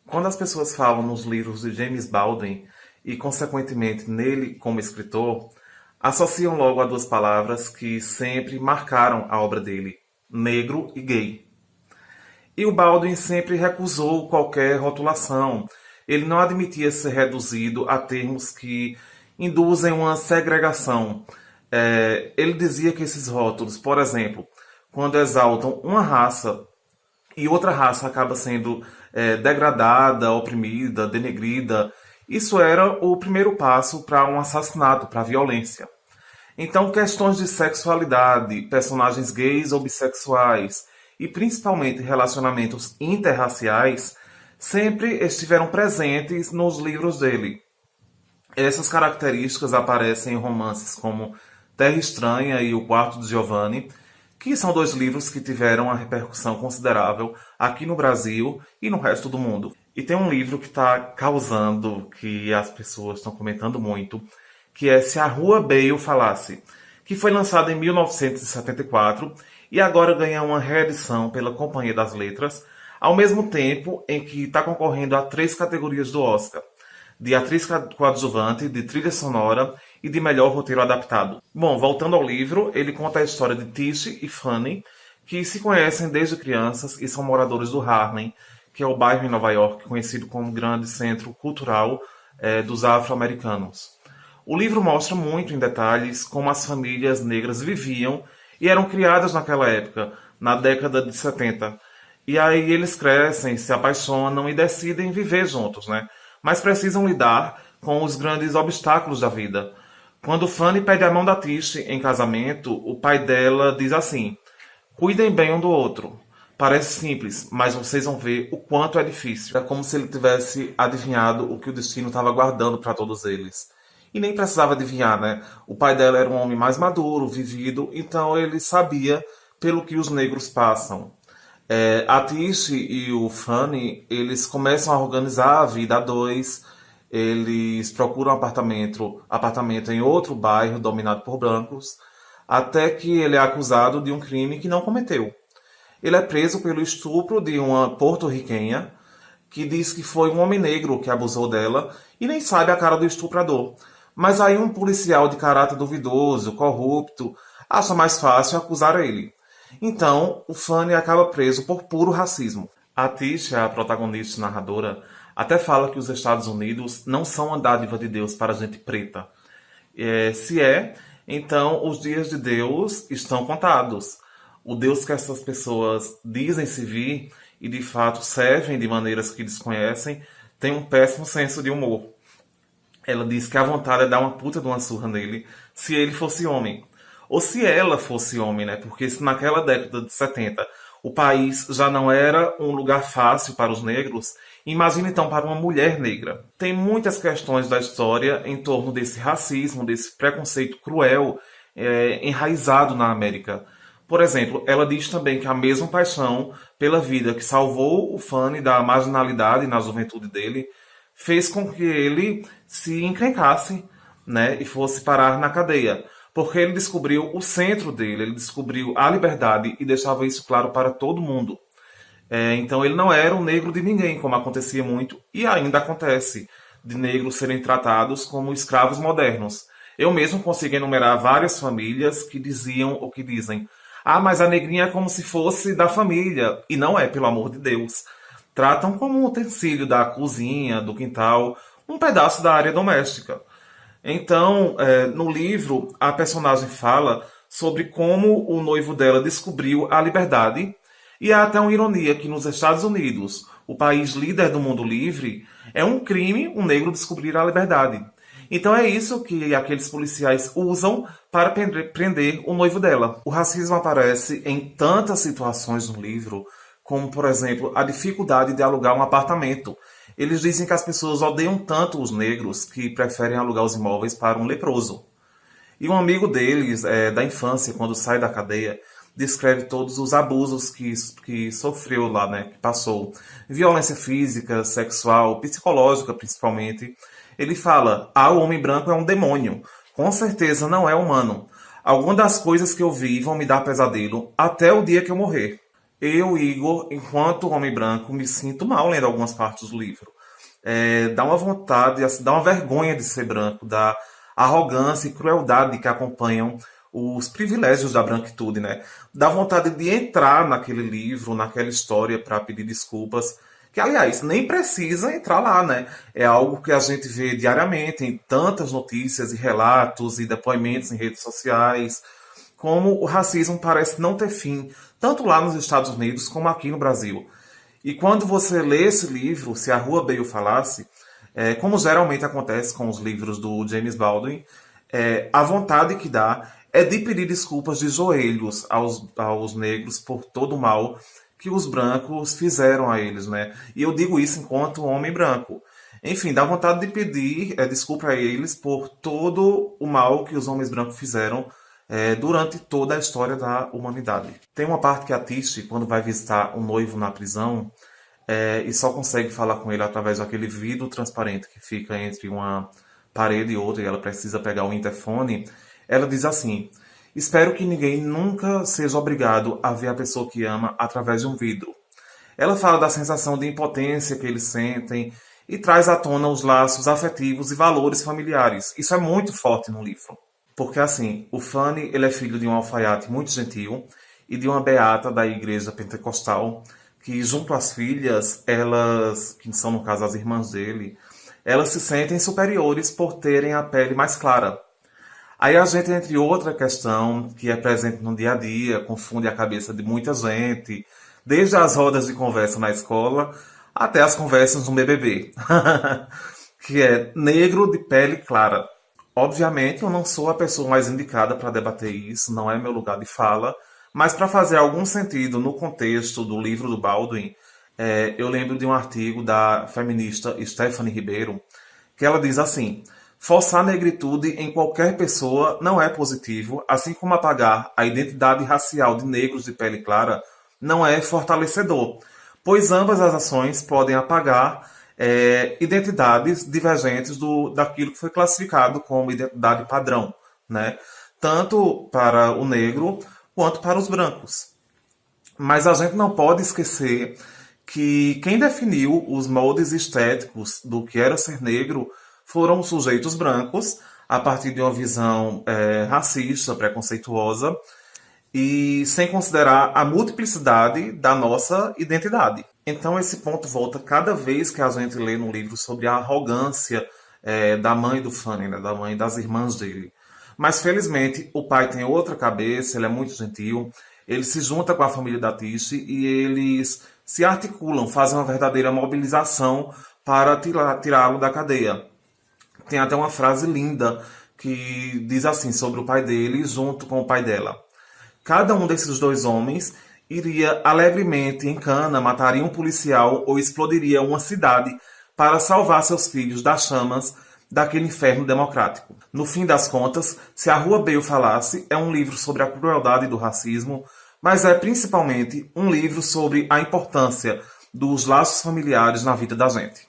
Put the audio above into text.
Quando as pessoas falam nos livros de James Baldwin e, consequentemente, nele como escritor, associam logo a duas palavras que sempre marcaram a obra dele: negro e gay. E o Baldwin sempre recusou qualquer rotulação. Ele não admitia ser reduzido a termos que induzem uma segregação. Ele dizia que esses rótulos, por exemplo, quando exaltam uma raça e outra raça acaba sendo degradada, oprimida, denegrida, isso era o primeiro passo para um assassinato, para a violência. Então, questões de sexualidade, personagens gays ou bissexuais e principalmente relacionamentos interraciais sempre estiveram presentes nos livros dele. Essas características aparecem em romances como Terra Estranha e O Quarto de Giovanni, que são dois livros que tiveram uma repercussão considerável aqui no Brasil e no resto do mundo. E tem um livro que está causando, que as pessoas estão comentando muito, que é Se a Rua Bale Falasse, que foi lançado em 1974 e agora ganha uma reedição pela Companhia das Letras, ao mesmo tempo em que está concorrendo a 3 categorias do Oscar: de atriz coadjuvante, de trilha sonora e de melhor roteiro adaptado. Bom, voltando ao livro, ele conta a história de Tish e Fanny, que se conhecem desde crianças e são moradores do Harlem, que é o bairro em Nova York conhecido como grande centro cultural dos afro-americanos. O livro mostra muito em detalhes como as famílias negras viviam e eram criadas naquela época, na década de 70. E aí eles crescem, se apaixonam e decidem viver juntos, né? Mas precisam lidar com os grandes obstáculos da vida. Quando Fanny pede a mão da Tish em casamento, o pai dela diz assim: cuidem bem um do outro. Parece simples, mas vocês vão ver o quanto é difícil. É como se ele tivesse adivinhado o que o destino estava guardando para todos eles. E nem precisava adivinhar, né? O pai dela era um homem mais maduro, vivido, então ele sabia pelo que os negros passam. A Tish e o Fanny, eles começam a organizar a vida a dois. Eles procuram apartamento em outro bairro dominado por brancos, até que ele é acusado de um crime que não cometeu. Ele é preso pelo estupro de uma porto-riquenha que diz que foi um homem negro que abusou dela e nem sabe a cara do estuprador. Mas aí um policial de caráter duvidoso, corrupto, acha mais fácil acusar ele. Então, o Fanny acaba preso por puro racismo. A Tisha, a protagonista narradora, até fala que os Estados Unidos não são uma dádiva de Deus para a gente preta. Se é, então os dias de Deus estão contados. O Deus que essas pessoas dizem servir e de fato servem de maneiras que desconhecem tem um péssimo senso de humor. Ela diz que a vontade é dar uma puta de uma surra nele se ele fosse homem. Ou se ela fosse homem, né? Porque se naquela década de 70 o país já não era um lugar fácil para os negros, imagina então para uma mulher negra. Tem muitas questões da história em torno desse racismo, desse preconceito cruel enraizado na América. Por exemplo, ela diz também que a mesma paixão pela vida que salvou o Fanny da marginalidade na juventude dele fez com que ele se encrencasse, né, e fosse parar na cadeia. Porque ele descobriu o centro dele, ele descobriu a liberdade e deixava isso claro para todo mundo. Então ele não era um negro de ninguém, como acontecia muito e ainda acontece, de negros serem tratados como escravos modernos. Eu mesmo consigo enumerar várias famílias que diziam o que dizem. Ah, mas a negrinha é como se fosse da família. E não é, pelo amor de Deus. Tratam como um utensílio da cozinha, do quintal, um pedaço da área doméstica. Então, no livro, a personagem fala sobre como o noivo dela descobriu a liberdade. E há até uma ironia que nos Estados Unidos, o país líder do mundo livre, é um crime um negro descobrir a liberdade. Então é isso que aqueles policiais usam para prender o noivo dela. O racismo aparece em tantas situações no livro, como, por exemplo, a dificuldade de alugar um apartamento. Eles dizem que as pessoas odeiam tanto os negros que preferem alugar os imóveis para um leproso. E um amigo deles, da infância, quando sai da cadeia, descreve todos os abusos que sofreu lá, né, que passou. Violência física, sexual, psicológica principalmente. Ele fala: o homem branco é um demônio. Com certeza não é humano. Algumas das coisas que eu vi vão me dar pesadelo até o dia que eu morrer. Eu, Igor, enquanto homem branco, me sinto mal lendo algumas partes do livro. Dá uma vontade, assim, dá uma vergonha de ser branco, da arrogância e crueldade que acompanham os privilégios da branquitude, né? Dá vontade de entrar naquele livro, naquela história para pedir desculpas, que aliás nem precisa entrar lá, né? É algo que a gente vê diariamente em tantas notícias e relatos e depoimentos em redes sociais, como o racismo parece não ter fim, tanto lá nos Estados Unidos como aqui no Brasil. E quando você lê esse livro, Se a Rua Bale Falasse, como geralmente acontece com os livros do James Baldwin, a vontade que dá é de pedir desculpas de joelhos aos negros por todo o mal que os brancos fizeram a eles, né? E eu digo isso enquanto homem branco. Enfim, dá vontade de pedir desculpa a eles por todo o mal que os homens brancos fizeram durante toda a história da humanidade. Tem uma parte que a Tish, quando vai visitar um noivo na prisão, e só consegue falar com ele através daquele vidro transparente que fica entre uma parede e outra, e ela precisa pegar o interfone. Ela diz assim: espero que ninguém nunca seja obrigado a ver a pessoa que ama através de um vidro. Ela fala da sensação de impotência que eles sentem e traz à tona os laços afetivos e valores familiares. Isso é muito forte no livro. Porque assim, o Fanny, ele é filho de um alfaiate muito gentil e de uma beata da igreja pentecostal, que junto às filhas, elas, que são no caso as irmãs dele, elas se sentem superiores por terem a pele mais clara. Aí a gente, entre outra questão que é presente no dia a dia, confunde a cabeça de muita gente, desde as rodas de conversa na escola até as conversas no BBB, que é negro de pele clara. Obviamente, eu não sou a pessoa mais indicada para debater isso, não é meu lugar de fala, mas para fazer algum sentido no contexto do livro do Baldwin, eu lembro de um artigo da feminista Stephanie Ribeiro, que ela diz assim: forçar negritude em qualquer pessoa não é positivo, assim como apagar a identidade racial de negros de pele clara não é fortalecedor, pois ambas as ações podem apagar identidades divergentes daquilo que foi classificado como identidade padrão, né? Tanto para o negro quanto para os brancos. Mas a gente não pode esquecer que quem definiu os moldes estéticos do que era ser negro foram os sujeitos brancos, a partir de uma visão racista, preconceituosa, e sem considerar a multiplicidade da nossa identidade. Então esse ponto volta cada vez que a gente lê no livro sobre a arrogância da mãe do Fanny, né, da mãe das irmãs dele. Mas felizmente o pai tem outra cabeça, ele é muito gentil, ele se junta com a família da Tish e eles se articulam, fazem uma verdadeira mobilização para tirá-lo da cadeia. Tem até uma frase linda que diz assim sobre o pai dele junto com o pai dela: cada um desses dois homens iria alegremente em cana, mataria um policial ou explodiria uma cidade para salvar seus filhos das chamas daquele inferno democrático. No fim das contas, Se a Rua Bale Falasse é um livro sobre a crueldade do racismo, mas é principalmente um livro sobre a importância dos laços familiares na vida da gente.